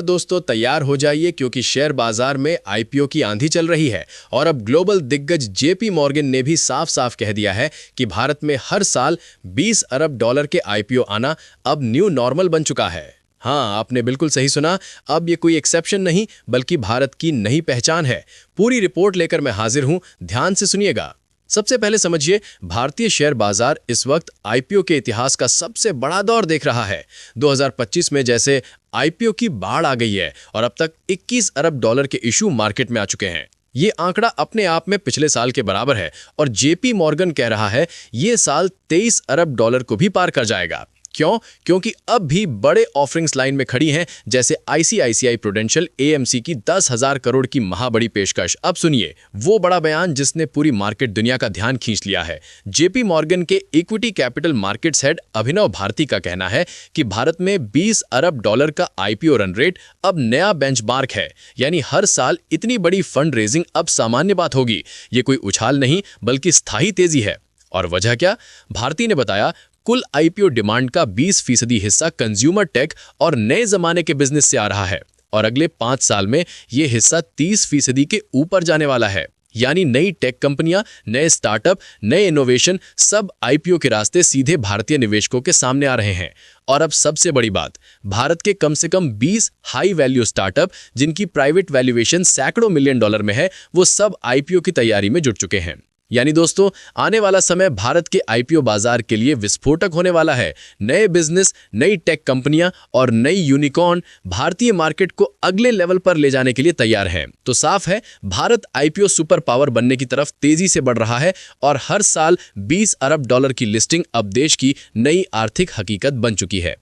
दोस्तों तैयार हो जाइए क्योंकि शेयर बाजार में आईपीओ की आंधी चल रही है और अब ग्लोबल दिग्गज जेपी मॉर्गन ने भी साफ साफ कह दिया है कि भारत में हर साल 20 अरब डॉलर के आईपीओ आना अब न्यू नॉर्मल बन चुका है। हाँ, आपने बिल्कुल सही सुना। अब ये कोई एक्सेप्शन नहीं बल्कि भारत की नई पहचान है। पूरी रिपोर्ट लेकर मैं हाजिर हूं, ध्यान से सुनिएगा। सबसे पहले समझिए, भारतीय शेयर बाजार इस वक्त आईपीओ के इतिहास का सबसे बड़ा दौर देख रहा है। 2025 में जैसे आईपीओ की बाढ़ आ गई है और अब तक 21 अरब डॉलर के इशू मार्केट में आ चुके हैं। ये आंकड़ा अपने आप में पिछले साल के बराबर है और जेपी मॉर्गन कह रहा है ये साल 23 अरब डॉलर को भी पार कर जाएगा। क्यों? क्योंकि अब भी बड़े ऑफरिंग्स लाइन में खड़ी हैं, जैसे आईसीआईसीआई प्रूडेंशियल एएमसी की 10,000 करोड़ की महाबड़ी पेशकश। अब सुनिए वो बड़ा बयान जिसने पूरी मार्केट दुनिया का ध्यान खींच लिया है। जेपी मॉर्गन के इक्विटी कैपिटल मार्केट्स हेड अभिनव भारती का कहना है कि भारत में 20 अरब डॉलर का आईपीओ रन रेट अब नया बेंचमार्क है। यानी हर साल इतनी बड़ी फंड रेजिंग अब सामान्य बात होगी। ये कोई उछाल नहीं बल्कि स्थायी तेजी है। और वजह क्या? भारती ने बताया कुल आईपीओ डिमांड का 20% हिस्सा कंज्यूमर टेक और नए जमाने के बिजनेस से आ रहा है और अगले 5 साल में यह हिस्सा 30% के ऊपर जाने वाला है। यानी नई टेक कंपनियां, नए स्टार्टअप, नए इनोवेशन सब आईपीओ के रास्ते सीधे भारतीय निवेशकों के सामने आ रहे हैं। और अब सबसे बड़ी बात, भारत के कम से कम 20 हाई वैल्यू स्टार्टअप जिनकी प्राइवेट वैल्यूएशन सैकड़ों मिलियन डॉलर में है, वो सब आईपीओ की तैयारी में जुट चुके हैं। यानी दोस्तों, आने वाला समय भारत के आईपीओ बाजार के लिए विस्फोटक होने वाला है। नए बिजनेस, नई टेक कंपनियां और नई यूनिकॉर्न भारतीय मार्केट को अगले लेवल पर ले जाने के लिए तैयार हैं। तो साफ है, भारत आईपीओ सुपर पावर बनने की तरफ तेजी से बढ़ रहा है और हर साल 20 अरब डॉलर की लिस्टिंग अब देश की नई आर्थिक हकीकत बन चुकी है।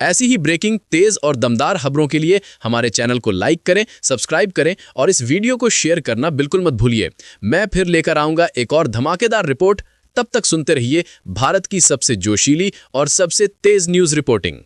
ऐसी ही ब्रेकिंग, तेज और दमदार खबरों के लिए हमारे चैनल को लाइक करें, सब्सक्राइब करें और इस वीडियो को शेयर करना बिल्कुल मत भूलिए। मैं फिर लेकर आऊंगा एक और धमाकेदार रिपोर्ट। तब तक सुनते रहिए भारत की सबसे जोशीली और सबसे तेज न्यूज़ रिपोर्टिंग।